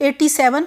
87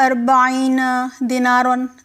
40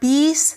20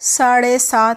7.5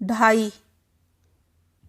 2.5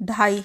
2.5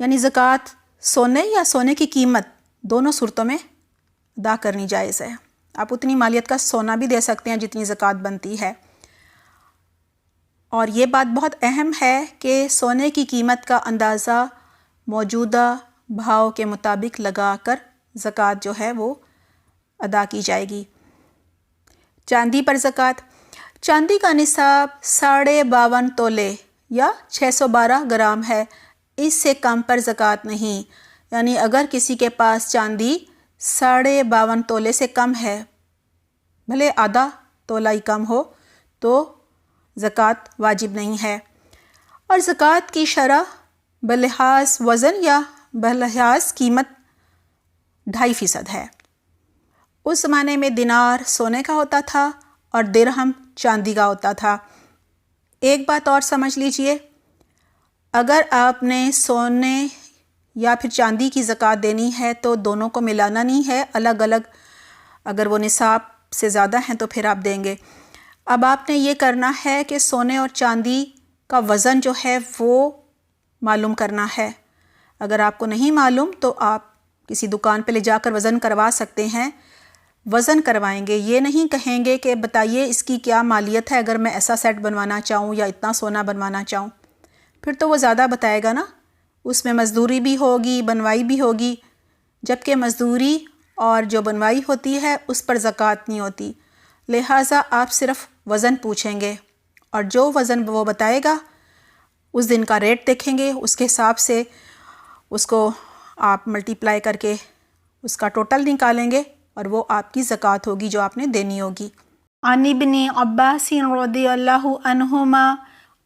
یعنی زکوٰۃ سونے یا سونے کی قیمت دونوں صورتوں میں ادا کرنی جائز ہے۔ آپ اتنی مالیت کا سونا بھی دے سکتے ہیں جتنی زکوٰۃ بنتی ہے۔ اور یہ بات بہت اہم ہے کہ سونے کی قیمت کا اندازہ موجودہ بھاؤ کے مطابق لگا کر زکوٰۃ جو ہے وہ ادا کی جائے گی۔ چاندی پر زکوٰۃ۔ چاندی کا نصاب 52.5 تولے یا 612 گرام ہے، اس سے کم پر زکوٰۃ نہیں۔ یعنی اگر کسی کے پاس چاندی 52.5 تولے سے کم ہے، بھلے آدھا تولہ ہی کم ہو، تو زکوٰۃ واجب نہیں ہے۔ اور زکوٰۃ کی شرح بلحاظ وزن یا بلحاظ قیمت 2.5% ہے۔ اس زمانے میں دینار سونے کا ہوتا تھا اور درہم چاندی کا ہوتا تھا۔ ایک بات اور سمجھ لیجئے، اگر آپ نے سونے یا پھر چاندی کی زکوٰۃ دینی ہے تو دونوں کو ملانا نہیں ہے، الگ الگ۔ اگر وہ نصاب سے زیادہ ہیں تو پھر آپ دیں گے۔ اب آپ نے یہ کرنا ہے کہ سونے اور چاندی کا وزن جو ہے وہ معلوم کرنا ہے۔ اگر آپ کو نہیں معلوم تو آپ کسی دکان پہ لے جا کر وزن کروا سکتے ہیں۔ وزن کروائیں گے، یہ نہیں کہیں گے کہ بتائیے اس کی کیا مالیت ہے اگر میں ایسا سیٹ بنوانا چاہوں یا اتنا سونا بنوانا چاہوں، پھر تو وہ زیادہ بتائے گا نا۔ اس میں مزدوری بھی ہوگی، بنوائی بھی ہوگی، جبکہ مزدوری اور جو بنوائی ہوتی ہے اس پر زکوٰۃ نہیں ہوتی۔ لہٰذا آپ صرف وزن پوچھیں گے اور جو وزن وہ بتائے گا اس دن کا ریٹ دیکھیں گے، اس کے حساب سے اس کو آپ ملٹیپلائی کر کے اس کا ٹوٹل نکالیں گے اور وہ آپ کی زکوٰۃ ہوگی جو آپ نے دینی ہوگی۔ عن ابن عباس رضی اللہ عنہما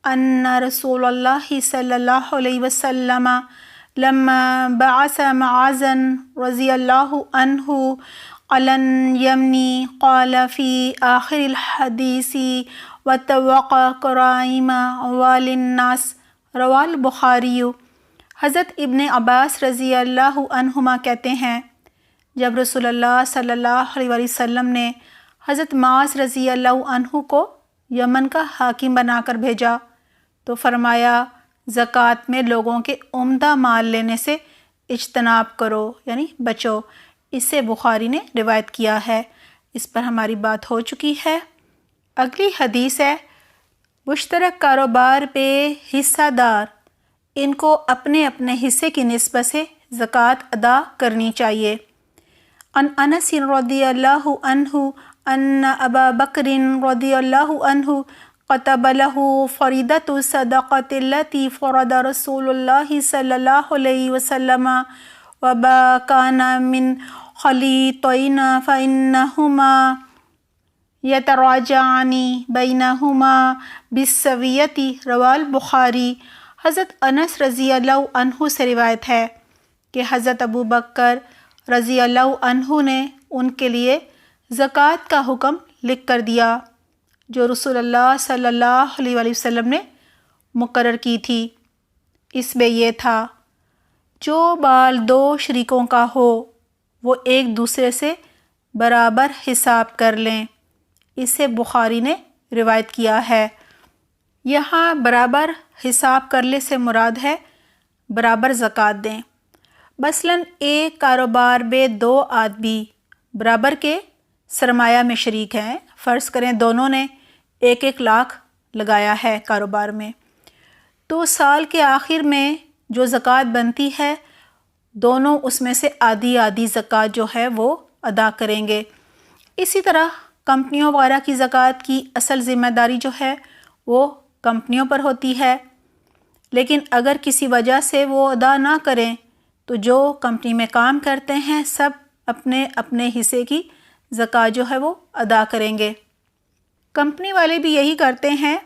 ان رسول اللہ صلی اللہ علیہ وسلم لما بعث معاذا رضی اللہ عنہ علی الیمن قال فی آخر الحدیث وتوقع کرائم اموال الناس، رواہ البخاری۔ حضرت ابن عباس رضی اللہ عنہما کہتے ہیں، جب رسول اللہ صلی اللہ علیہ وسلم نے حضرت معاذ رضی اللہ عنہ کو یمن کا حاکم بنا کر بھیجا تو فرمایا زکوٰۃ میں لوگوں کے عمدہ مال لینے سے اجتناب کرو، یعنی بچو۔ اس سے بخاری نے روایت کیا ہے۔ اس پر ہماری بات ہو چکی ہے۔ اگلی حدیث ہے، مشترک کاروبار پہ حصہ دار ان کو اپنے اپنے حصے کی نسبت سے زکوٰۃ ادا کرنی چاہیے۔ عن انس رضی اللہ عنہ ان ابا بکر رضی اللہ عنہ كتب له فريضة الصدقة التي فرض رسول الله صلى الله عليه وسلم وما كان من خليطين فإنهما يتراجعان بينهما بالسوية، رواه البخاری۔ حضرت انس رضی اللہ عنہ سے روایت ہے کہ حضرت ابو بکر رضی اللہ عنہ نے ان کے لیے زکوٰۃ کا حکم لکھ کر دیا جو رسول اللہ صلی اللہ علیہ وسلم نے مقرر کی تھی۔ اس میں یہ تھا، جو مال دو شریکوں کا ہو وہ ایک دوسرے سے برابر حساب کر لیں۔ اس سے بخاری نے روایت کیا ہے۔ یہاں برابر حساب کرنے سے مراد ہے برابر زکوٰۃ دیں۔ مثلاً ایک کاروبار میں 2 آدمی برابر کے سرمایہ میں شریک ہیں، فرض کریں دونوں نے 1 لاکھ لگایا ہے کاروبار میں، تو سال کے آخر میں جو زکوٰۃ بنتی ہے دونوں اس میں سے آدھی آدھی زکوٰۃ جو ہے وہ ادا کریں گے۔ اسی طرح کمپنیوں وغیرہ کی زکوٰۃ کی اصل ذمہ داری جو ہے وہ کمپنیوں پر ہوتی ہے، لیکن اگر کسی وجہ سے وہ ادا نہ کریں تو جو کمپنی میں کام کرتے ہیں سب اپنے اپنے حصے کی زکوٰۃ جو ہے وہ ادا کریں گے۔ کمپنی والے بھی یہی کرتے ہیں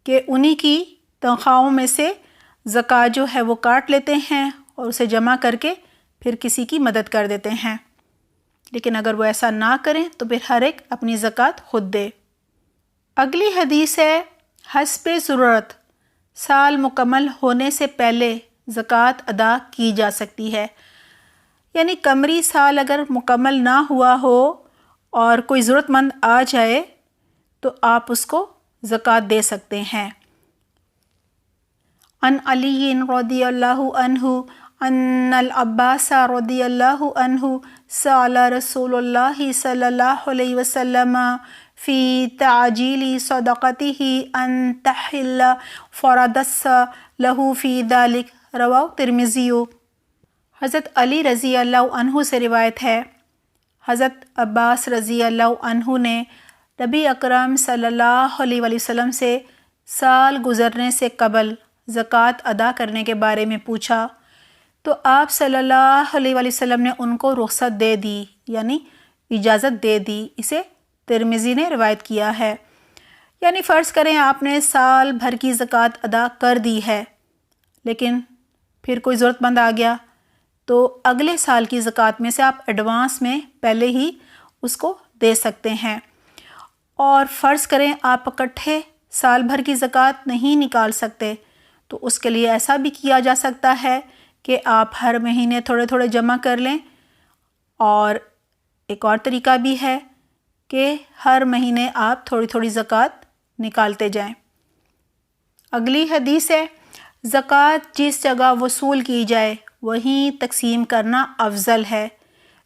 کہ انہی کی تنخواہوں میں سے زکوٰۃ جو ہے وہ کاٹ لیتے ہیں اور اسے جمع کر کے پھر کسی کی مدد کر دیتے ہیں، لیکن اگر وہ ایسا نہ کریں تو پھر ہر ایک اپنی زکوٰۃ خود دے۔ اگلی حدیث ہے، حسب ضرورت سال مکمل ہونے سے پہلے زکوٰۃ ادا کی جا سکتی ہے۔ یعنی قمری سال اگر مکمل نہ ہوا ہو اور کوئی ضرورت مند آ جائے تو آپ اس کو زکوٰۃ دے سکتے ہیں۔ عن علی رضی اللہ عنہ ان العباس رضی اللہ عنہ سأل رسول اللہ صلی اللہ علیہ وسلم فی تعجیل صدقته ان تحل فردس لہ فی ذلک، رواہ ترمذی۔ حضرت علی رضی اللہ عنہ سے روایت ہے، حضرت عباس رضی اللہ عنہ نے نبی اکرم صلی اللہ علیہ وسلم سے سال گزرنے سے قبل زکوٰۃ ادا کرنے کے بارے میں پوچھا تو آپ صلی اللہ علیہ وسلم نے ان کو رخصت دے دی، یعنی اجازت دے دی۔ اسے ترمذی نے روایت کیا ہے۔ یعنی فرض کریں آپ نے سال بھر کی زکوٰۃ ادا کر دی ہے، لیکن پھر کوئی ضرورت مند آ گیا تو اگلے سال کی زکوٰۃ میں سے آپ ایڈوانس میں پہلے ہی اس کو دے سکتے ہیں۔ اور فرض کریں آپ اکٹھے سال بھر کی زکوٰۃ نہیں نکال سکتے تو اس کے لیے ایسا بھی کیا جا سکتا ہے کہ آپ ہر مہینے تھوڑے تھوڑے جمع کر لیں، اور ایک اور طریقہ بھی ہے کہ ہر مہینے آپ تھوڑی تھوڑی زکوٰۃ نکالتے جائیں۔ اگلی حدیث ہے، زکوٰۃ جس جگہ وصول کی جائے وہیں تقسیم کرنا افضل ہے،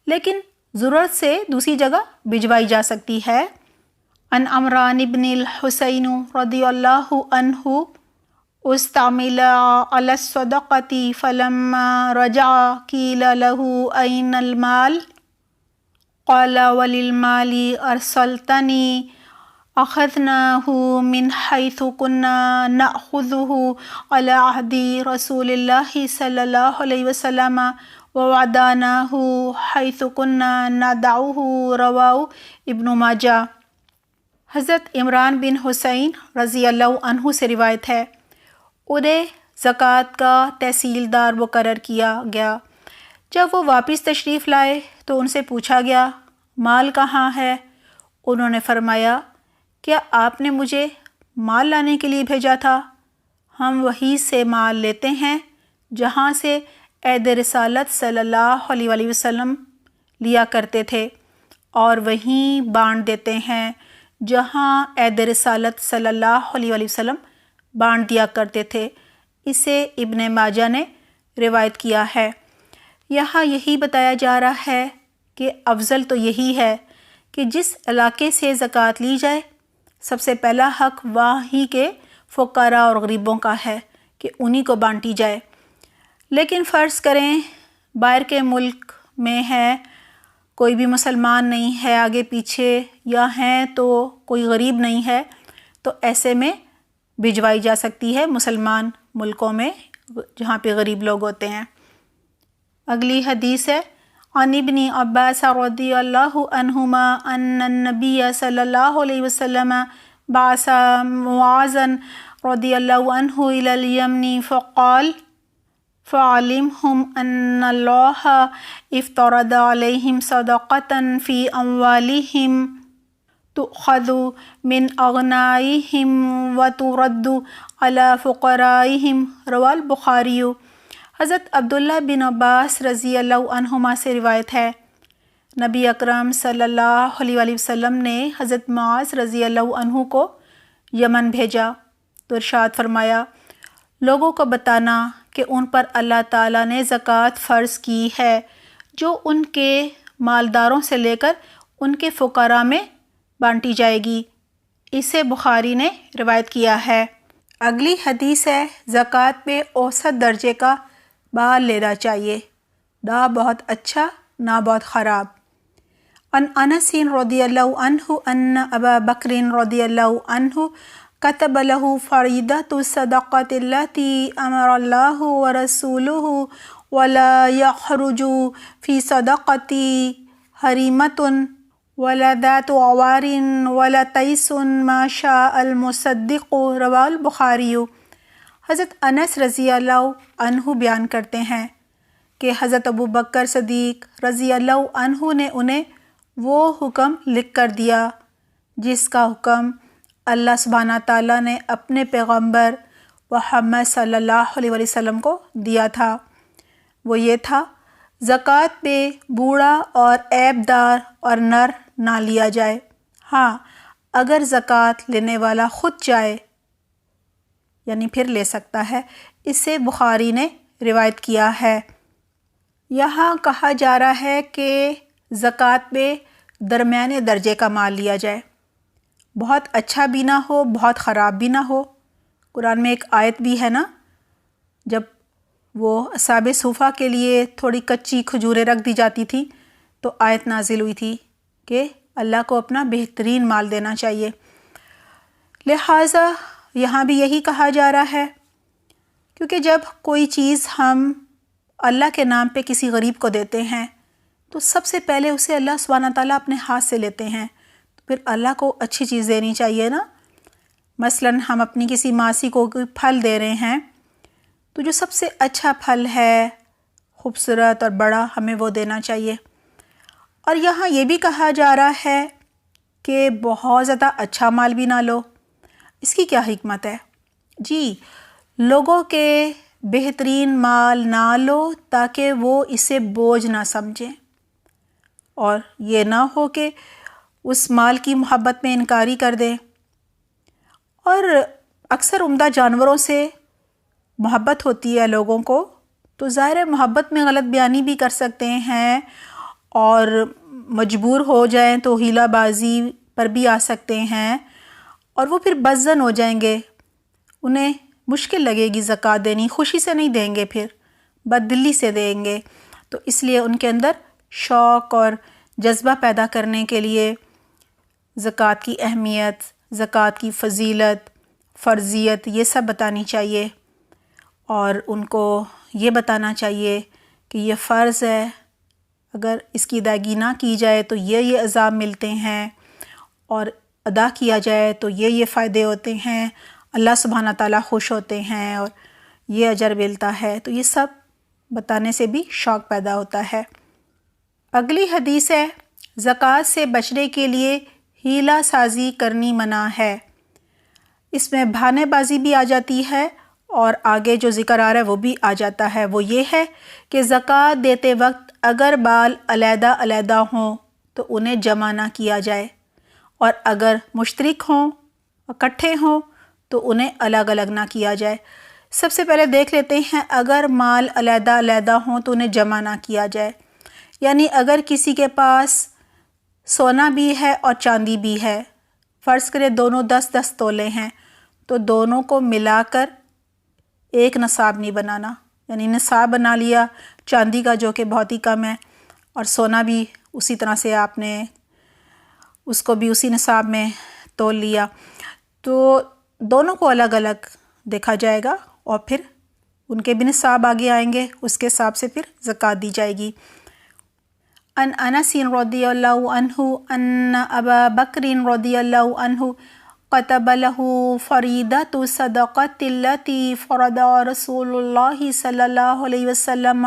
لیکن ضرورت سے دوسری جگہ بھجوائی جا سکتی ہے۔ عن عمران بن الحسین رضی اللہ عنہ استعمل علی الصدقۃ فلما رجع قیل له این المال قال وللمال ارسلتنی اخذناہ من حیث کنا نأخذہ علی عہد رسول اللہ صلی اللہ علیہ وسلم ووضعناہ حیث کنا ندعہ، رواہ ابن ماجہ۔ حضرت عمران بن حسین رضی اللہ عنہ سے روایت ہے، انہیں زکوٰۃ کا تحصیلدار مقرر کیا گیا۔ جب وہ واپس تشریف لائے تو ان سے پوچھا گیا، مال کہاں ہے؟ انہوں نے فرمایا، کیا آپ نے مجھے مال لانے کے لیے بھیجا تھا؟ ہم وہیں سے مال لیتے ہیں جہاں سے عہد رسالت صلی اللہ علیہ وسلم لیا کرتے تھے، اور وہیں بانٹ دیتے ہیں جہاں عہد رسالت صلی اللہ علیہ وسلم بانٹ دیا کرتے تھے۔ اسے ابن ماجہ نے روایت کیا ہے۔ یہاں یہی بتایا جا رہا ہے کہ افضل تو یہی ہے کہ جس علاقے سے زکوٰۃ لی جائے سب سے پہلا حق وہیں کے فقراء اور غریبوں کا ہے کہ انہی کو بانٹی جائے۔ لیکن فرض کریں باہر کے ملک میں ہے، کوئی بھی مسلمان نہیں ہے آگے پیچھے، یا ہیں تو کوئی غریب نہیں ہے، تو ایسے میں بھجوائی جا سکتی ہے مسلمان ملکوں میں جہاں پہ غریب لوگ ہوتے ہیں۔ اگلی حدیث ہے، عن ابن عباس رضی اللہ عنہما ان النبی صلی اللہ علیہ وسلم بعث معاذا رضی اللہ عنہ الی الیمن فقال فعلمهم ان اللہ افترض علیہم صدقۃ فی اموالہم تؤخذ من اغنائہم وترد علی فقرائہم، رواہ البخاری۔ حضرت عبداللہ بن عباس رضی اللہ عنہما سے روایت ہے، نبی اکرم صلی اللہ علیہ وسلم نے حضرت معاذ رضی اللہ عنہ کو یمن بھیجا تو ارشاد فرمایا، لوگوں کو بتانا کہ ان پر اللہ تعالیٰ نے زکوٰۃ فرض کی ہے جو ان کے مالداروں سے لے کر ان کے فقراء میں بانٹی جائے گی۔ اسے بخاری نے روایت کیا ہے۔ اگلی حدیث ہے، زکوٰۃ میں اوسط درجے کا مال لینا چاہیے، نہ بہت اچھا نہ بہت خراب۔ عن انس رضی اللہ عنہ ان ابا بکر رضی اللہ عنہ كتب له فريضة الصدقة التي أمر الله ورسوله ولا يخرج في صدقة هريمة ولا ذات عوار ولا تيس ما شاء المصدق، رواه البخاری۔ حضرت انس رضی اللہ عنہ بیان کرتے ہیں کہ حضرت ابو بکر صدیق رضی اللہ عنہ نے انہیں وہ حکم لکھ کر دیا جس کا حکم اللہ سبحانہ تعالیٰ نے اپنے پیغمبر محمد صلی اللہ علیہ وسلم کو دیا تھا۔ وہ یہ تھا، زکوٰۃ میں بوڑھا اور عیب دار اور نر نہ لیا جائے۔ ہاں، اگر زکوٰۃ لینے والا خود چاہے یعنی پھر لے سکتا ہے، اسے بخاری نے روایت کیا ہے۔ یہاں کہا جا رہا ہے کہ زکوٰۃ میں درمیانے درجے کا مال لیا جائے، بہت اچھا بھی نہ ہو، بہت خراب بھی نہ ہو۔ قرآن میں ایک آیت بھی ہے نا، جب وہ اصحاب صفہ کے لیے تھوڑی کچی کھجوریں رکھ دی جاتی تھیں تو آیت نازل ہوئی تھی کہ اللہ کو اپنا بہترین مال دینا چاہیے۔ لہٰذا یہاں بھی یہی کہا جا رہا ہے، کیونکہ جب کوئی چیز ہم اللہ کے نام پہ کسی غریب کو دیتے ہیں تو سب سے پہلے اسے اللہ سبحانہ تعالیٰ اپنے ہاتھ سے لیتے ہیں، تو پھر اللہ کو اچھی چیز دینی چاہیے نا۔ مثلاً ہم اپنی کسی ماسی کو کوئی پھل دے رہے ہیں تو جو سب سے اچھا پھل ہے، خوبصورت اور بڑا، ہمیں وہ دینا چاہیے۔ اور یہاں یہ بھی کہا جا رہا ہے کہ بہت زیادہ اچھا مال بھی نہ لو۔ اس کی کیا حکمت ہے؟ جی، لوگوں کے بہترین مال نہ لو تاکہ وہ اسے بوجھ نہ سمجھیں، اور یہ نہ ہو کہ اس مال کی محبت میں انکاری کر دیں۔ اور اکثر عمدہ جانوروں سے محبت ہوتی ہے لوگوں کو، تو ظاہر محبت میں غلط بیانی بھی کر سکتے ہیں، اور مجبور ہو جائیں تو ہیلہ بازی پر بھی آ سکتے ہیں، اور وہ پھر بدظن ہو جائیں گے، انہیں مشکل لگے گی زکوٰۃ دینی، خوشی سے نہیں دیں گے، پھر بد دلی سے دیں گے۔ تو اس لیے ان کے اندر شوق اور جذبہ پیدا کرنے کے لیے زکوٰۃ کی اہمیت، زکوٰۃ کی فضیلت، فرضیت، یہ سب بتانی چاہیے، اور ان کو یہ بتانا چاہیے کہ یہ فرض ہے، اگر اس کی ادائیگی نہ کی جائے تو یہ عذاب ملتے ہیں، اور ادا کیا جائے تو یہ فائدے ہوتے ہیں، اللہ سبحانہ تعالیٰ خوش ہوتے ہیں اور یہ اجر ملتا ہے۔ تو یہ سب بتانے سے بھی شوق پیدا ہوتا ہے۔ اگلی حدیث ہے، زکوٰۃ سے بچنے کے لیے ہیلہ سازی کرنی منع ہے۔ اس میں بہانے بازی بھی آ جاتی ہے، اور آگے جو ذکر آ رہا ہے وہ بھی آ جاتا ہے۔ وہ یہ ہے کہ زکوٰۃ دیتے وقت اگر بال علیحدہ علیحدہ ہوں تو انہیں جمع نہ کیا جائے، اور اگر مشترک ہوں، اکٹھے ہوں، تو انہیں الگ الگ نہ کیا جائے۔ سب سے پہلے دیکھ لیتے ہیں، اگر مال علیحدہ علیحدہ ہوں تو انہیں جمع نہ کیا جائے، یعنی اگر کسی کے پاس سونا بھی ہے اور چاندی بھی ہے، فرض کرے دونوں 10-10 تولے ہیں، تو دونوں کو ملا کر ایک نصاب نہیں بنانا، یعنی نصاب بنا لیا چاندی کا جو کہ بہت ہی کم ہے، اور سونا بھی اسی طرح سے آپ نے اس کو بھی اسی نصاب میں تول لیا، تو دونوں کو الگ الگ دیکھا جائے گا، اور پھر ان کے بھی نصاب آگے آئیں گے، اس کے حساب سے پھر زکوٰۃ دی جائے گی۔ ان انس رضی اللہ عنہ ان ابا بکر رضی اللہ عنہ كتب له فريضة الصدقة التي فرض رسول الله صلى الله عليه وسلم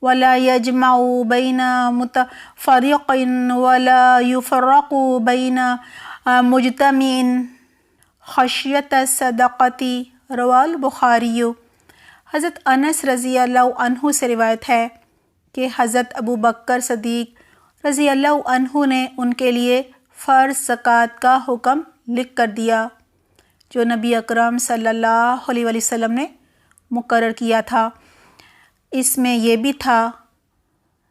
ولا يجمع بين متفرق ولا يفرق بين مجتمع خشية الصدقة رواه البخاری۔ حضرت انس رضی اللہ عنہ سے روایت ہے کہ حضرت ابو بکر صدیق رضی اللہ عنہ نے ان کے لیے فرض زکوٰۃ کا حکم لکھ کر دیا، جو نبی اکرم صلی اللہ علیہ وسلم نے مقرر کیا تھا۔ اس میں یہ بھی تھا،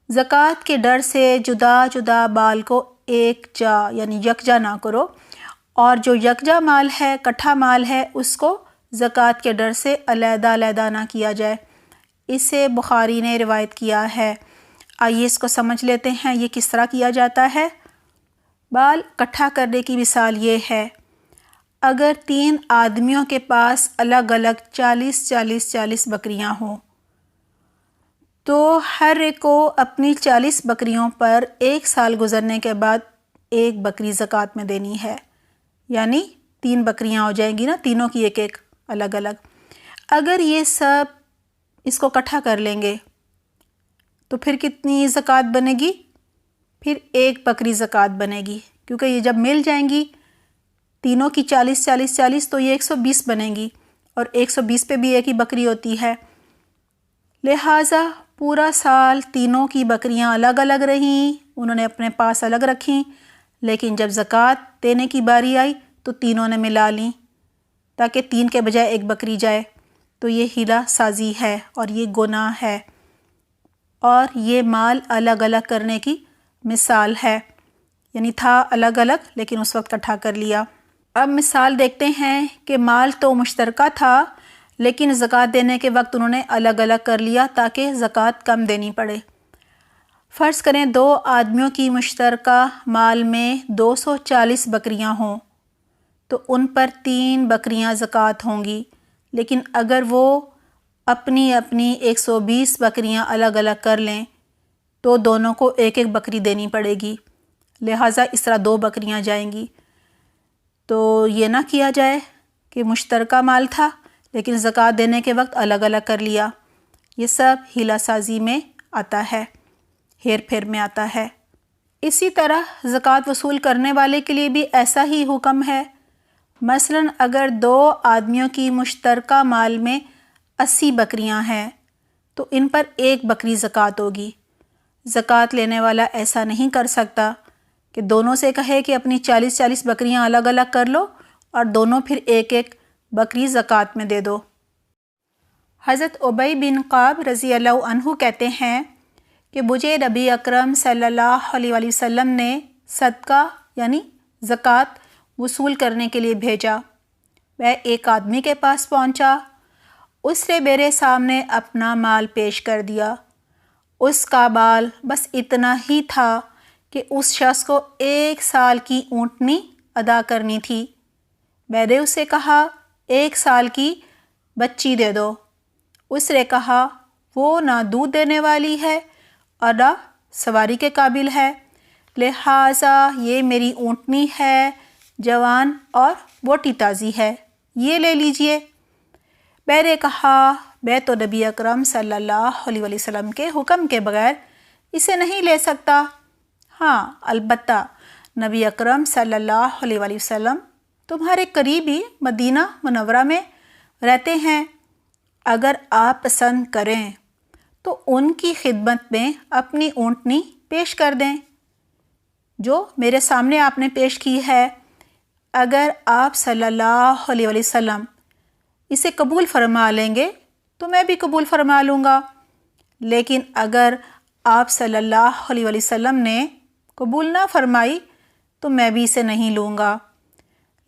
زکوٰۃ کے ڈر سے جدا جدا بال کو ایک جا یعنی یکجا نہ کرو، اور جو یکجا مال ہے، کٹھا مال ہے، اس کو زکوٰۃ کے ڈر سے علیحدہ علیحدہ نہ کیا جائے۔ اسے بخاری نے روایت کیا ہے۔ آئیے اس کو سمجھ لیتے ہیں، یہ کس طرح کیا جاتا ہے۔ بال اکٹھا کرنے کی مثال یہ ہے، اگر 3 آدمیوں کے پاس الگ الگ 40 بکریاں ہوں تو ہر ایک کو اپنی 40 بکریوں پر 1 سال گزرنے کے بعد 1 بکری زکوٰۃ میں دینی ہے، یعنی 3 بکریاں ہو جائیں گی نا، تینوں کی ایک ایک الگ الگ۔ اگر یہ سب اس کو اکٹھا کر لیں گے تو پھر کتنی زکوٰۃ بنے گی؟ پھر 1 بکری زکوٰۃ بنے گی، کیونکہ یہ جب مل جائیں گی تینوں کی 40 تو یہ 120 بنے گی، اور 120 پہ بھی ایک ہی بکری ہوتی ہے۔ لہٰذا پورا سال تینوں کی بکریاں الگ الگ رہیں، انہوں نے اپنے پاس الگ رکھیں، لیکن جب زکوٰۃ دینے کی باری آئی تو تینوں نے ملا لیں، تاکہ 3 کے بجائے 1 بکری جائے۔ تو یہ ہیلا سازی ہے اور یہ گناہ ہے، اور یہ مال الگ الگ کرنے کی مثال ہے، یعنی تھا الگ الگ لیکن اس وقت اکٹھا کر لیا۔ اب مثال دیکھتے ہیں کہ مال تو مشترکہ تھا لیکن زکوٰۃ دینے کے وقت انہوں نے الگ الگ کر لیا تاکہ زکوٰۃ کم دینی پڑے۔ فرض کریں 2 آدمیوں کی مشترکہ مال میں 240 بکریاں ہوں تو ان پر 3 بکریاں زکوٰۃ ہوں گی، لیکن اگر وہ اپنی 120 بکریاں الگ الگ کر لیں تو دونوں کو ایک ایک بکری دینی پڑے گی، لہٰذا اس طرح 2 بکریاں جائیں گی۔ تو یہ نہ کیا جائے کہ مشترکہ مال تھا لیکن زکوٰۃ دینے کے وقت الگ الگ کر لیا، یہ سب ہیلا سازی میں آتا ہے، ہیر پھیر میں آتا ہے۔ اسی طرح زکوٰۃ وصول کرنے والے کے لیے بھی ایسا ہی حکم ہے۔ مثلاً اگر 2 آدمیوں کی مشترکہ مال میں 80 بکریاں ہیں تو ان پر 1 بکری زکوٰۃ ہوگی۔ زکوٰۃ لینے والا ایسا نہیں کر سکتا کہ دونوں سے کہے کہ اپنی 40 بکریاں الگ الگ کر لو اور دونوں پھر ایک ایک بکری زکوٰۃ میں دے دو۔ حضرت ابی بن کعب رضی اللہ عنہ کہتے ہیں کہ مجھے نبی اکرم صلی اللہ علیہ وآلہ وسلم نے صدقہ یعنی زکوٰۃ وصول کرنے کے لیے بھیجا۔ میں ایک آدمی کے پاس پہنچا، اس نے میرے سامنے اپنا مال پیش کر دیا۔ اس کا مال بس اتنا ہی تھا کہ اس شخص کو 1 سال کی اونٹنی ادا کرنی تھی۔ میں نے اسے کہا 1 سال کی بچی دے دو۔ اس نے کہا وہ نہ دودھ دینے والی ہے اور نہ سواری کے قابل ہے، لہٰذا یہ میری اونٹنی ہے، جوان اور موٹی تازی ہے، یہ لے لیجئے۔ میں نے کہا میں تو نبی اکرم صلی اللہ علیہ وآلہ وسلم کے حکم کے بغیر اسے نہیں لے سکتا۔ ہاں البتہ نبی اکرم صلی اللہ علیہ وآلہ وسلم تمہارے قریبی مدینہ منورہ میں رہتے ہیں، اگر آپ پسند کریں تو ان کی خدمت میں اپنی اونٹنی پیش کر دیں جو میرے سامنے آپ نے پیش کی ہے۔ اگر آپ صلی اللہ علیہ وآلہ وسلم اسے قبول فرما لیں گے تو میں بھی قبول فرما لوں گا، لیکن اگر آپ صلی اللہ علیہ وآلہ وسلم نے قبول نہ فرمائی تو میں بھی اسے نہیں لوں گا۔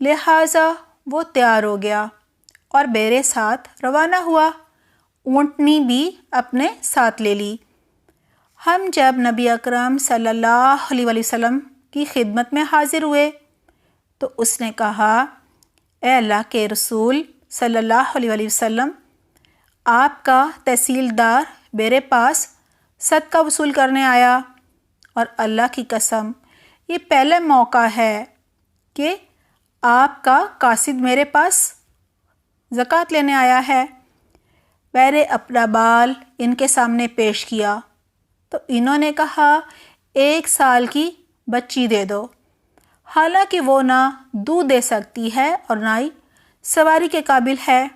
لہٰذا وہ تیار ہو گیا اور میرے ساتھ روانہ ہوا، اونٹنی بھی اپنے ساتھ لے لی۔ ہم جب نبی اکرم صلی اللہ علیہ وآلہ وسلم کی خدمت میں حاضر ہوئے تو اس نے کہا اے اللہ کے رسول صلی اللہ علیہ وآلہ وسلم، آپ کا تحصیلدار میرے پاس صدقہ وصول کرنے آیا، اور اللہ کی قسم یہ پہلا موقع ہے کہ آپ کا قاصد میرے پاس زکوٰۃ لینے آیا ہے۔ میں نے اپنا مال ان کے سامنے پیش کیا تو انہوں نے کہا 1 سال کی بچی دے دو، حالانکہ وہ نہ دودھ دے سکتی ہے اور نہ ہی سواری کے قابل ہے۔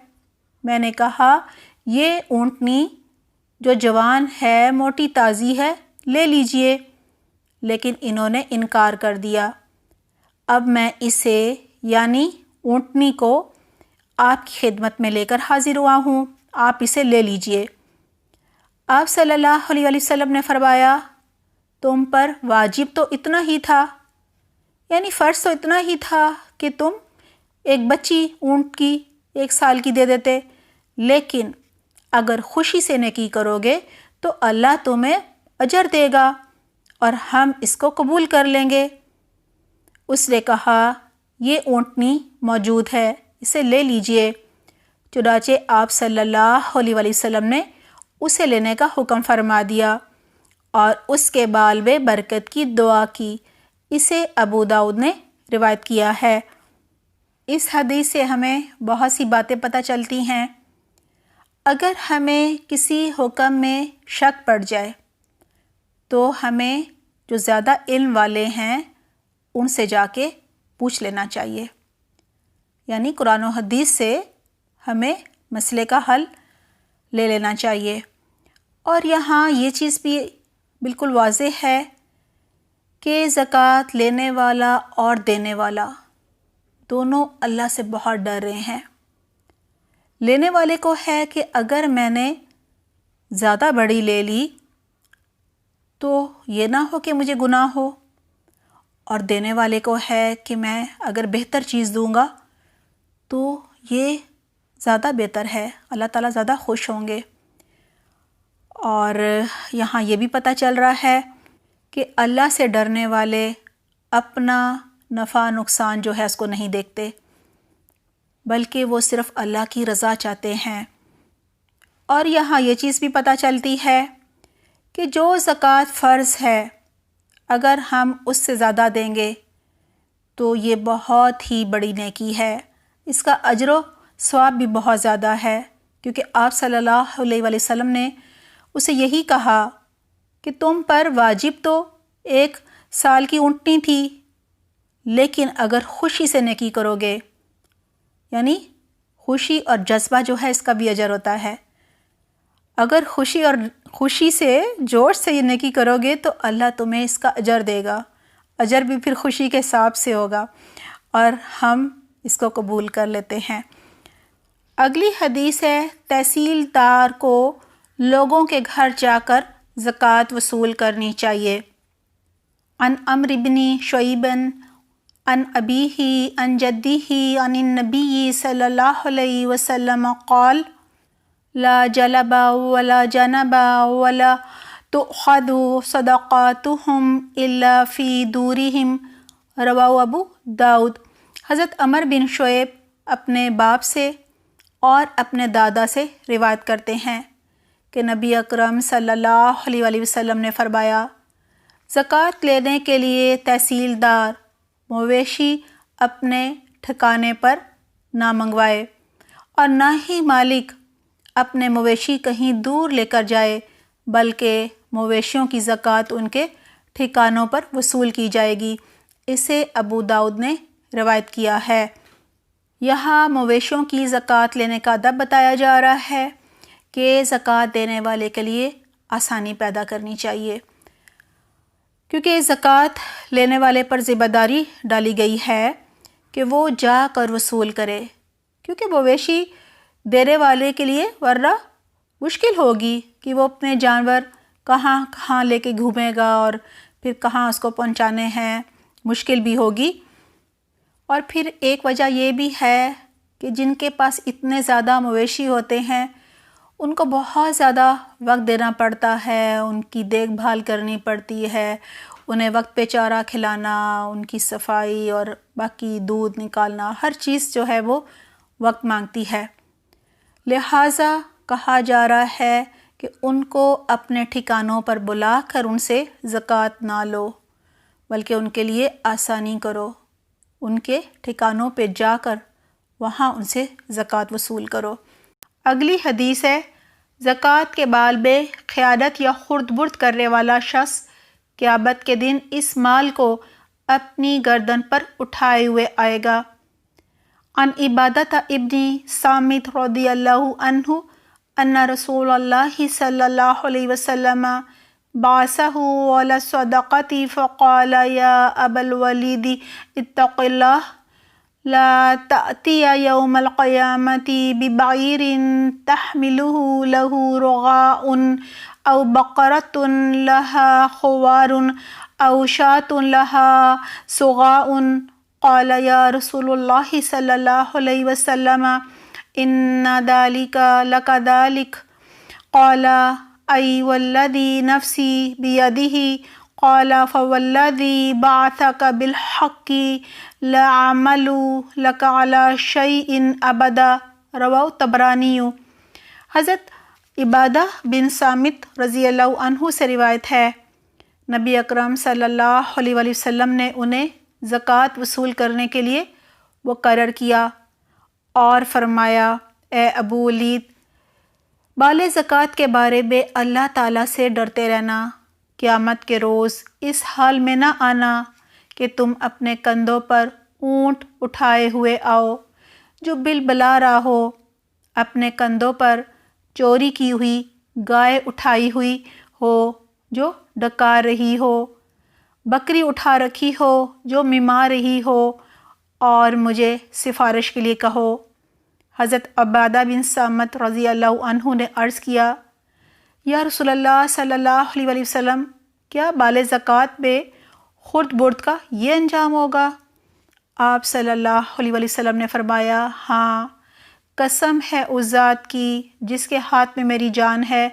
میں نے کہا یہ اونٹنی جو جوان ہے، موٹی تازی ہے، لے لیجئے، لیکن انہوں نے انکار کر دیا۔ اب میں اسے یعنی اونٹنی کو آپ کی خدمت میں لے کر حاضر ہوا ہوں، آپ اسے لے لیجئے۔ آپ صلی اللہ علیہ وآلہ وسلم نے فرمایا تم پر واجب تو اتنا ہی تھا، یعنی فرض تو اتنا ہی تھا کہ تم ایک بچی اونٹ کی 1 سال کی دے دیتے، لیکن اگر خوشی سے نیکی کرو گے تو اللہ تمہیں اجر دے گا اور ہم اس کو قبول کر لیں گے۔ اس نے کہا یہ اونٹنی موجود ہے، اسے لے لیجئے۔ چنانچہ آپ صلی اللہ علیہ وآلہ وسلم نے اسے لینے کا حکم فرما دیا اور اس کے بال میں برکت کی دعا کی۔ اسے ابو داؤد نے روایت کیا ہے۔ اس حدیث سے ہمیں بہت سی باتیں پتہ چلتی ہیں۔ اگر ہمیں کسی حکم میں شک پڑ جائے تو ہمیں جو زیادہ علم والے ہیں ان سے جا کے پوچھ لینا چاہیے، یعنی قرآن و حدیث سے ہمیں مسئلے کا حل لے لینا چاہیے۔ اور یہاں یہ چیز بھی بالکل واضح ہے کہ زکوٰۃ لینے والا اور دینے والا دونوں اللہ سے بہت ڈر رہے ہیں، لینے والے کو ہے کہ اگر میں نے زیادہ بڑی لے لی تو یہ نہ ہو کہ مجھے گناہ ہو، اور دینے والے کو ہے کہ میں اگر بہتر چیز دوں گا تو یہ زیادہ بہتر ہے، اللہ تعالیٰ زیادہ خوش ہوں گے۔ اور یہاں یہ بھی پتہ چل رہا ہے کہ اللہ سے ڈرنے والے اپنا نفع نقصان جو ہے اس کو نہیں دیکھتے، بلکہ وہ صرف اللہ کی رضا چاہتے ہیں۔ اور یہاں یہ چیز بھی پتہ چلتی ہے کہ جو زکوٰۃ فرض ہے اگر ہم اس سے زیادہ دیں گے تو یہ بہت ہی بڑی نیکی ہے، اس کا اجر و ثواب بھی بہت زیادہ ہے، کیونکہ آپ صلی اللہ علیہ وآلہ وسلم نے اسے یہی کہا کہ تم پر واجب تو 1 سال کی اونٹنی تھی، لیکن اگر خوشی سے نیکی کرو گے، یعنی خوشی اور جذبہ جو ہے اس کا بھی اجر ہوتا ہے، اگر خوشی سے جوش سے یہ نیکی کرو گے تو اللہ تمہیں اس کا اجر دے گا، اجر بھی پھر خوشی کے حساب سے ہوگا، اور ہم اس کو قبول کر لیتے ہیں۔ اگلی حدیث ہے، تحصیلدار کو لوگوں کے گھر جا کر زکوٰۃ وصول کرنی چاہیے۔ عن عمرو بن شعیب عن ابیہ عن جدہ عن النبی صلی اللہ علیہ وسلم قال لا جلب ولا جنب ولا تؤخذ صدقاتهم الا فی دورہم، رواہ ابو داؤد۔ حضرت عمر بن شعیب اپنے باپ سے اور اپنے دادا سے روایت کرتے ہیں کہ نبی اکرم صلی اللہ علیہ وآلہ وسلم نے فرمایا، زکوٰۃ لینے کے لیے تحصیلدار مویشی اپنے ٹھکانے پر نہ منگوائے، اور نہ ہی مالک اپنے مویشی کہیں دور لے کر جائے، بلکہ مویشیوں کی زکوٰۃ ان کے ٹھکانوں پر وصول کی جائے گی۔ اسے ابو داؤد نے روایت کیا ہے۔ یہاں مویشیوں کی زکوٰۃ لینے کا ادب بتایا جا رہا ہے کہ زکوٰۃ دینے والے کے لیے آسانی پیدا کرنی چاہیے، کیونکہ زکوٰۃ لینے والے پر ذمہ داری ڈالی گئی ہے کہ وہ جا کر وصول کرے، کیونکہ مویشی دینے والے کے لیے ورنہ مشکل ہوگی کہ وہ اپنے جانور کہاں کہاں لے کے گھومے گا اور پھر کہاں اس کو پہنچانے ہیں، مشکل بھی ہوگی۔ اور پھر ایک وجہ یہ بھی ہے کہ جن کے پاس اتنے زیادہ مویشی ہوتے ہیں ان کو بہت زیادہ وقت دینا پڑتا ہے، ان کی دیکھ بھال کرنی پڑتی ہے، انہیں وقت پہ چارہ کھلانا، ان کی صفائی اور باقی دودھ نکالنا، ہر چیز جو ہے وہ وقت مانگتی ہے۔ لہٰذا کہا جا رہا ہے کہ ان کو اپنے ٹھکانوں پر بلا کر ان سے زکوٰۃ نہ لو، بلکہ ان کے لیے آسانی کرو، ان کے ٹھکانوں پہ جا کر وہاں ان سے زکوٰۃ وصول کرو۔ اگلی حدیث ہے، زکوٰۃ کے بال میں خیانت یا خرد برد کرنے والا شخص قیامت کے دن اس مال کو اپنی گردن پر اٹھائے ہوئے آئے گا۔ عن عبادۃ ابن صامت رضی اللہ عنہ ان رسول اللہ صلی اللہ علیہ وسلم بعثہ علی الصدقۃ فقال یا ابا الولید اتق اللہ لا تأتی یوم القیامۃ ببعیر تحملہ لہ رغاء او بقرۃ لہا خوار او شاۃ لہا سغاء۔ قال یا رسول اللہ صلی اللہ علیہ وسلم ان ذلک لکذلک۔ قال ای والذی نفسی بیدہ۔ قال فوالذی بعثک بالحق لأعمل لک علی شیء ابدا، رواہ طبرانی۔ حضرت عبادہ بن صامت رضی اللہ عنہ سے روایت ہے، نبی اکرم صلی اللہ علیہ وآلہ وسلم نے انہیں زکوٰۃ وصول کرنے کے لیے مقرر کیا اور فرمایا، اے ابو ولید، مال زکوٰۃ کے بارے میں اللہ تعالیٰ سے ڈرتے رہنا، قیامت کے روز اس حال میں نہ آنا کہ تم اپنے کندھوں پر اونٹ اٹھائے ہوئے آؤ جو بلبلا رہا ہو، اپنے کندھوں پر چوری کی ہوئی گائے اٹھائی ہوئی ہو جو ڈکا رہی ہو، بکری اٹھا رکھی ہو جو مما رہی ہو، اور مجھے سفارش کے لیے کہو۔ حضرت عبادہ بن صامت رضی اللہ عنہ نے عرض کیا، یا رسول اللہ صلی اللہ علیہ وسلم، کیا بال زکوٰۃ میں خرد برد کا یہ انجام ہوگا؟ آپ صلی اللہ علیہ وسلم نے فرمایا، ہاں، قسم ہے اس ذات کی جس کے ہاتھ میں میری جان ہے،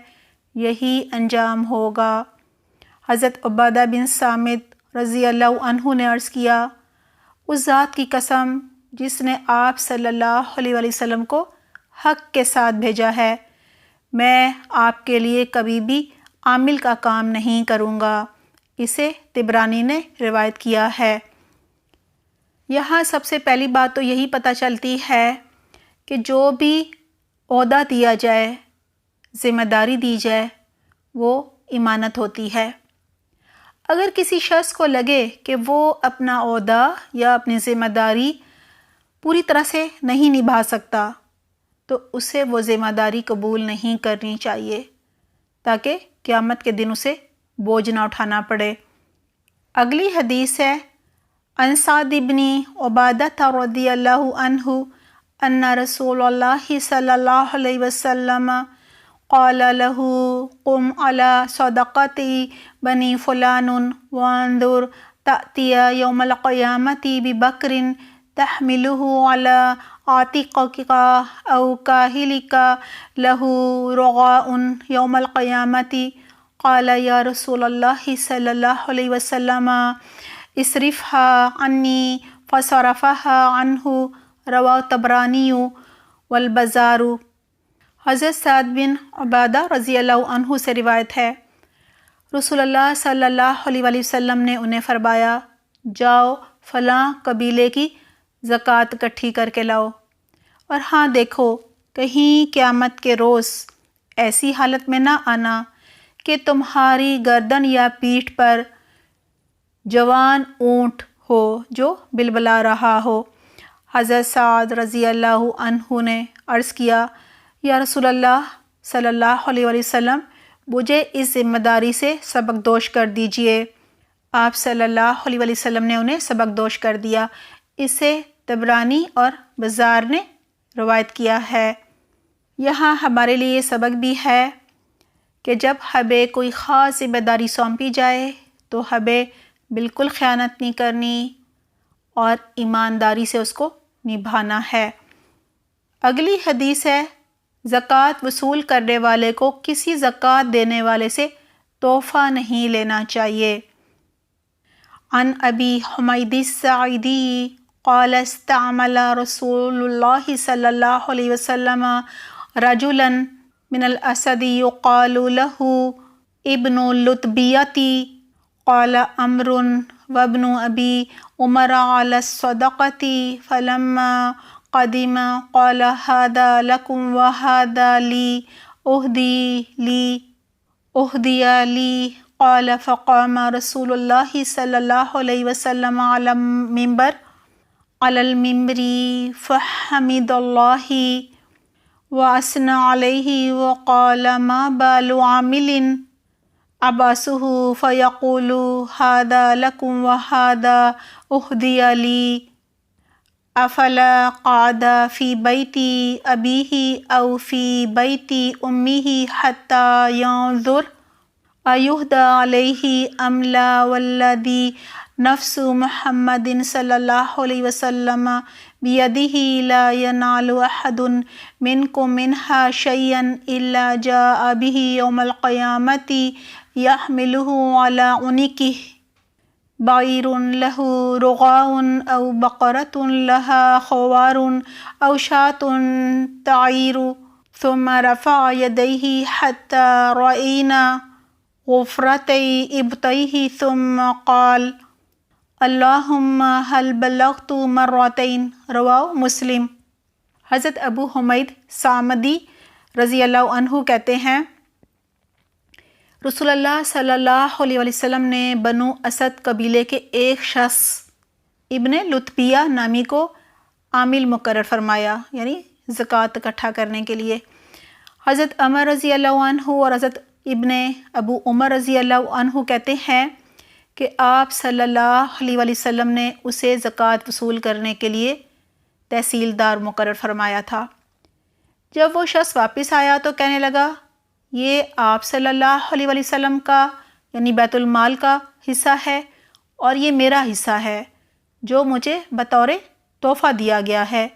یہی انجام ہوگا۔ حضرت عبادہ بن صامت رضی اللہ عنہ نے عرض کیا، اس ذات کی قسم جس نے آپ صلی اللہ علیہ وسلم کو حق کے ساتھ بھیجا ہے، میں آپ کے لیے کبھی بھی عامل کا کام نہیں کروں گا۔ اسے طبرانی نے روایت کیا ہے۔ یہاں سب سے پہلی بات تو یہی پتہ چلتی ہے کہ جو بھی عہدہ دیا جائے، ذمہ داری دی جائے، وہ امانت ہوتی ہے۔ اگر کسی شخص کو لگے کہ وہ اپنا عہدہ یا اپنی ذمہ داری پوری طرح سے نہیں نبھا سکتا تو اسے وہ ذمہ داری قبول نہیں کرنی چاہیے، تاکہ قیامت کے دن اسے بوجھ نہ اٹھانا پڑے۔ اگلی حدیث ہے، عن سعد بن عبادہ رضی اللہ عنہ ان رسول اللہ صلی اللہ علیہ وسلم قال له قم على صدقة بني فلان وانظر تأتي يوم القيامة ببكر تحمله على عاتقك أو كاهلك له رغاء يوم القيامة قال يا رسول الله صلى الله عليه وسلم اصرفها عني فصرفها عنه رواه طبرانی والبزار۔ حضرت سعد بن عبادہ رضی اللہ عنہ سے روایت ہے، رسول اللہ صلی اللہ علیہ وسلم نے انہیں فرمایا، جاؤ فلاں قبیلے کی زکوٰۃ اکٹھی کر کے لاؤ، اور ہاں دیکھو کہیں قیامت کے روز ایسی حالت میں نہ آنا کہ تمہاری گردن یا پیٹھ پر جوان اونٹ ہو جو بلبلا رہا ہو۔ حضرت سعد رضی اللہ عنہ نے عرض کیا، یا رسول اللہ صلی اللہ علیہ وسلم، مجھے اس ذمہ داری سے سبق دوش کر دیجئے۔ آپ صلی اللہ علیہ وسلم نے انہیں سبق دوش کر دیا۔ اسے طبرانی اور بزار نے روایت کیا ہے۔ یہاں ہمارے لیے یہ سبق بھی ہے کہ جب ہمیں کوئی خاص ذمہ داری سونپی جائے تو ہمیں بالکل خیانت نہیں کرنی اور ایمانداری سے اس کو نبھانا ہے۔ اگلی حدیث ہے، زکوٰۃ وصول کرنے والے کو کسی زکوٰۃ دینے والے سے تحفہ نہیں لینا چاہیے۔ عن ابی حمید الساعدی قال استعمل رسول اللہ صلی اللہ علیہ وسلم رجلا من الاسد يقال له ابن اللتبیة قال عمرو وابن ابی عمر على الصدقة فلما قدم قال هذا لكم وهذا لي أهدي لي قال فقام رسول الله صلى الله عليه وسلم على المنبر فحمد الله وأثنى عليه وقال ما بال عامل عباسه فيقول هذا لكم وهذا أهدي لي افلا قعد في بيت أبيه أو في بيت أمه حتى ينظر أيهدى عليه أم لا والذي نفس محمد صلی اللہ علیہ وسلم بيده لا ينال أحد منكم منها شيئا إلا جاء به يوم القيامة يحمله على عنقه بعیر لہ رغاء او بقرۃ لها خوار او شاة تعیر ثم رفع یدیہ حتی رأینا غفرتی ابطیہ ثم قال اللہم هل بلغت مرتین، رواہ مسلم۔ حضرت ابو حمید سامدی رضی اللہ عنہ کہتے ہیں، رسول اللہ صلی اللہ علیہ وسلم نے بنو اسد قبیلے کے ایک شخص ابن لتبیہ نامی کو عامل مقرر فرمایا، یعنی زکوٰۃ اکٹھا کرنے کے لیے۔ حضرت عمر رضی اللہ عنہ اور حضرت ابن ابو عمر رضی اللہ عنہ کہتے ہیں کہ آپ صلی اللہ علیہ وسلم نے اسے زکوٰۃ وصول کرنے کے لیے تحصیلدار مقرر فرمایا تھا۔ جب وہ شخص واپس آیا تو کہنے لگا یہ آپ صلی اللہ علیہ وسلم کا یعنی بیت المال کا حصہ ہے اور یہ میرا حصہ ہے جو مجھے بطور تحفہ دیا گیا ہے۔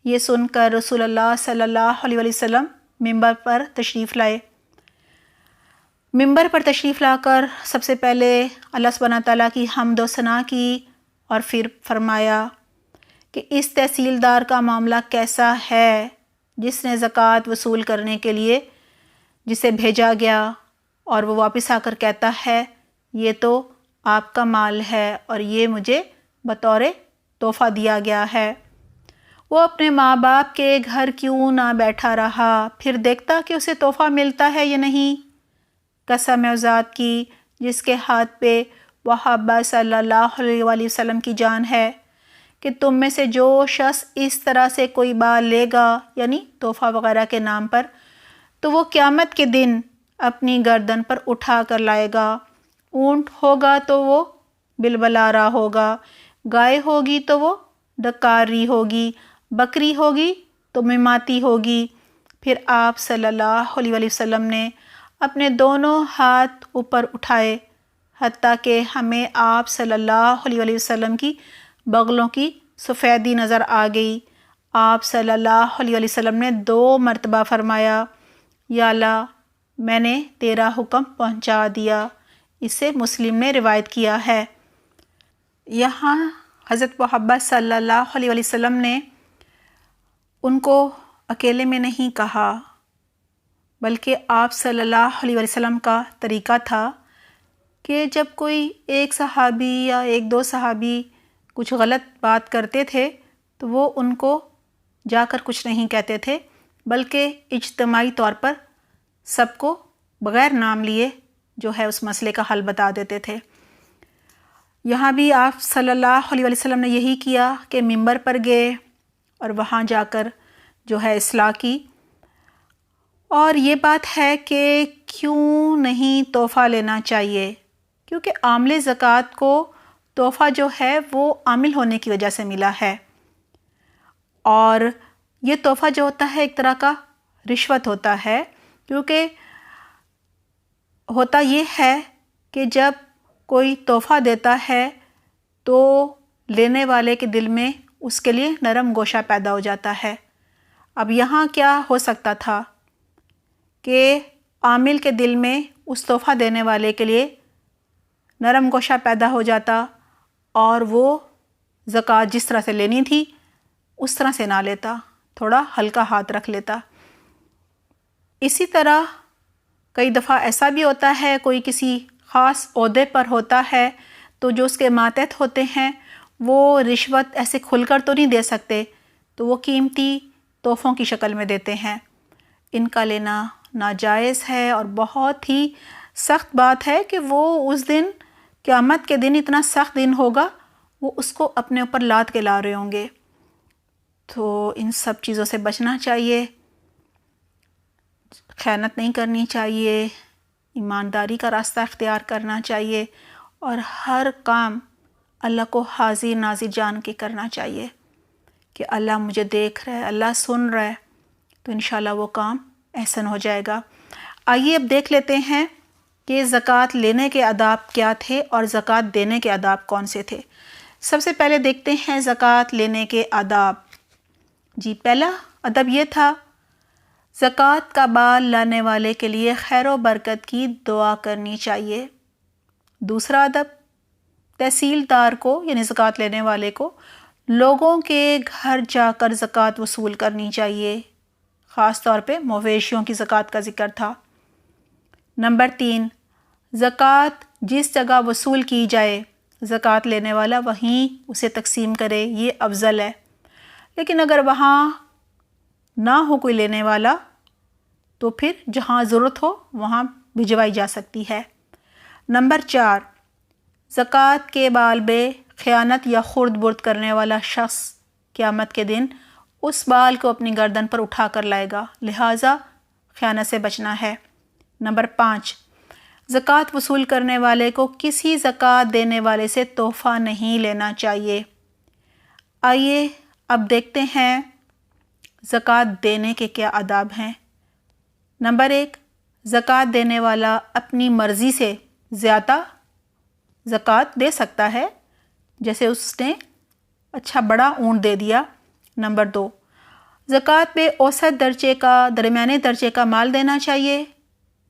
یہ سن کر رسول اللہ صلی اللہ علیہ وسلم ممبر پر تشریف لائے۔ ممبر پر تشریف لا کر سب سے پہلے اللہ سبحانہ تعالیٰ کی حمد و ثنا کی اور پھر فرمایا کہ اس تحصیلدار کا معاملہ کیسا ہے جس نے زکوٰۃ وصول کرنے کے لیے جسے بھیجا گیا اور وہ واپس آ کر کہتا ہے یہ تو آپ کا مال ہے اور یہ مجھے بطور تحفہ دیا گیا ہے۔ وہ اپنے ماں باپ کے گھر کیوں نہ بیٹھا رہا، پھر دیکھتا کہ اسے تحفہ ملتا ہے یا نہیں۔ قسم ہے ذات کی جس کے ہاتھ پہ محمد صلی اللہ علیہ وآلہ وسلم کی جان ہے کہ تم میں سے جو شخص اس طرح سے کوئی بال لے گا یعنی تحفہ وغیرہ کے نام پر تو وہ قیامت کے دن اپنی گردن پر اٹھا کر لائے گا۔ اونٹ ہوگا تو وہ بلبلارا ہوگا، گائے ہوگی تو وہ ڈکاری ہوگی، بکری ہوگی تو میماتی ہوگی۔ پھر آپ صلی اللہ علیہ وآلہ وسلم نے اپنے دونوں ہاتھ اوپر اٹھائے حتیٰ کہ ہمیں آپ صلی اللہ علیہ وآلہ وسلم کی بغلوں کی سفیدی نظر آ گئی۔ آپ صلی اللہ علیہ وآلہ وسلم نے 2 مرتبہ فرمایا یا اللہ میں نے تیرا حکم پہنچا دیا۔ اسے مسلم نے روایت کیا ہے۔ یہاں حضرت محمد صلی اللہ علیہ وآلہ وسلم نے ان کو اکیلے میں نہیں کہا بلکہ آپ صلی اللہ علیہ وآلہ وسلم کا طریقہ تھا کہ جب کوئی ایک صحابی یا 1-2 صحابی کچھ غلط بات کرتے تھے تو وہ ان کو جا کر کچھ نہیں کہتے تھے بلکہ اجتماعی طور پر سب کو بغیر نام لیے جو ہے اس مسئلے کا حل بتا دیتے تھے۔ یہاں بھی آپ صلی اللہ علیہ وآلہ وسلم نے یہی کیا کہ ممبر پر گئے اور وہاں جا کر جو ہے اصلاح کی۔ اور یہ بات ہے کہ کیوں نہیں تحفہ لینا چاہیے، کیونکہ عامل زکوٰۃ کو تحفہ جو ہے وہ عامل ہونے کی وجہ سے ملا ہے، اور یہ تحفہ جو ہوتا ہے ایک طرح کا رشوت ہوتا ہے، کیونکہ ہوتا یہ ہے کہ جب کوئی تحفہ دیتا ہے تو لینے والے کے دل میں اس کے لیے نرم گوشہ پیدا ہو جاتا ہے۔ اب یہاں کیا ہو سکتا تھا کہ عامل کے دل میں اس تحفہ دینے والے کے لیے نرم گوشہ پیدا ہو جاتا اور وہ زکوٰۃ جس طرح سے لینی تھی اس طرح سے نہ لیتا، تھوڑا ہلکا ہاتھ رکھ لیتا۔ اسی طرح کئی دفعہ ایسا بھی ہوتا ہے کوئی کسی خاص عہدے پر ہوتا ہے تو جو اس کے ماتحت ہوتے ہیں وہ رشوت ایسے کھل کر تو نہیں دے سکتے تو وہ قیمتی تحفوں کی شکل میں دیتے ہیں۔ ان کا لینا ناجائز ہے اور بہت ہی سخت بات ہے کہ وہ اس دن قیامت کے دن اتنا سخت دن ہوگا وہ اس کو اپنے اوپر لاد کے لا رہے ہوں گے۔ تو ان سب چیزوں سے بچنا چاہیے، خیانت نہیں کرنی چاہیے، ایمانداری کا راستہ اختیار کرنا چاہیے اور ہر کام اللہ کو حاضر ناظر جان کے کرنا چاہیے کہ اللہ مجھے دیکھ رہا ہے، اللہ سن رہا ہے، تو انشاءاللہ وہ کام احسن ہو جائے گا۔ آئیے اب دیکھ لیتے ہیں کہ زکوٰۃ لینے کے آداب کیا تھے اور زکوٰۃ دینے کے آداب کون سے تھے۔ سب سے پہلے دیکھتے ہیں زکوٰۃ لینے کے آداب۔ جی پہلا ادب یہ تھا زکوٰۃ کا بال لانے والے کے لیے خیر و برکت کی دعا کرنی چاہیے۔ دوسرا ادب تحصیلدار کو یعنی زکوٰۃ لینے والے کو لوگوں کے گھر جا کر زکوٰۃ وصول کرنی چاہیے، خاص طور پہ مویشیوں کی زکوٰۃ کا ذکر تھا۔ نمبر 3 زکوٰۃ جس جگہ وصول کی جائے زکوٰۃ لینے والا وہیں اسے تقسیم کرے، یہ افضل ہے، لیکن اگر وہاں نہ ہو کوئی لینے والا تو پھر جہاں ضرورت ہو وہاں بھجوائی جا سکتی ہے۔ نمبر 4 زکوٰۃ کے بال میں خیانت یا خرد برد کرنے والا شخص قیامت کے دن اس بال کو اپنی گردن پر اٹھا کر لائے گا، لہٰذا خیانت سے بچنا ہے۔ نمبر 5 زکوٰۃ وصول کرنے والے کو کسی زکوٰۃ دینے والے سے تحفہ نہیں لینا چاہیے۔ آئیے اب دیکھتے ہیں زکوٰۃ دینے کے کیا آداب ہیں؟ نمبر 1، زکوٰۃ دینے والا اپنی مرضی سے زیادہ زکوٰۃ دے سکتا ہے، جیسے اس نے اچھا بڑا اونٹ دے دیا۔ نمبر 2، زکوٰۃ میں اوسط درجے کا، درمیانے درجے کا مال دینا چاہیے،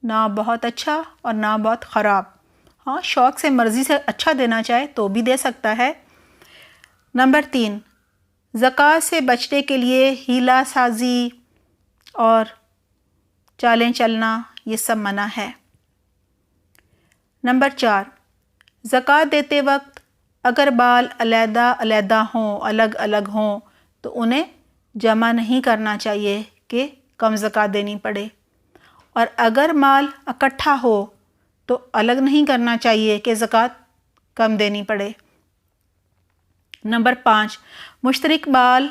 نہ بہت اچھا اور نہ بہت خراب۔ ہاں، شوق سے مرضی سے اچھا دینا چاہے تو بھی دے سکتا ہے۔ نمبر 3، زکوٰۃ سے بچنے کے لیے ہیلہ سازی اور چالیں چلنا یہ سب منع ہے۔ نمبر 4، زکوٰۃ دیتے وقت اگر بال علیحدہ علیحدہ ہوں، الگ الگ ہوں تو انہیں جمع نہیں کرنا چاہیے کہ کم زکوٰۃ دینی پڑے، اور اگر مال اکٹھا ہو تو الگ نہیں کرنا چاہیے کہ زکوٰۃ کم دینی پڑے۔ نمبر 5، مشترک مال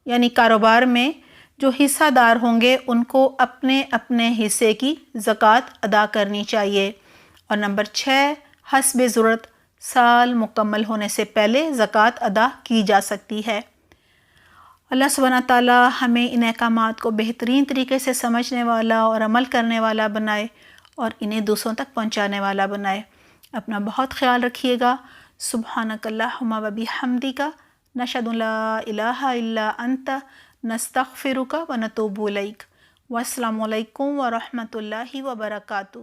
یعنی کاروبار میں جو حصہ دار ہوں گے ان کو اپنے اپنے حصے کی زکوٰۃ ادا کرنی چاہیے۔ اور نمبر 6، حسب ضرورت سال مکمل ہونے سے پہلے زکوٰۃ ادا کی جا سکتی ہے۔ اللہ سبحانہ تعالیٰ ہمیں ان احکامات کو بہترین طریقے سے سمجھنے والا اور عمل کرنے والا بنائے اور انہیں دوسروں تک پہنچانے والا بنائے۔ اپنا بہت خیال رکھیے گا۔ سبحانک اللہم و بحمدک، نشہد ان لا الہ الا انت، نستغفرک و نتوب الیک۔ والسلام علیکم ورحمۃ اللہ وبرکاتہ۔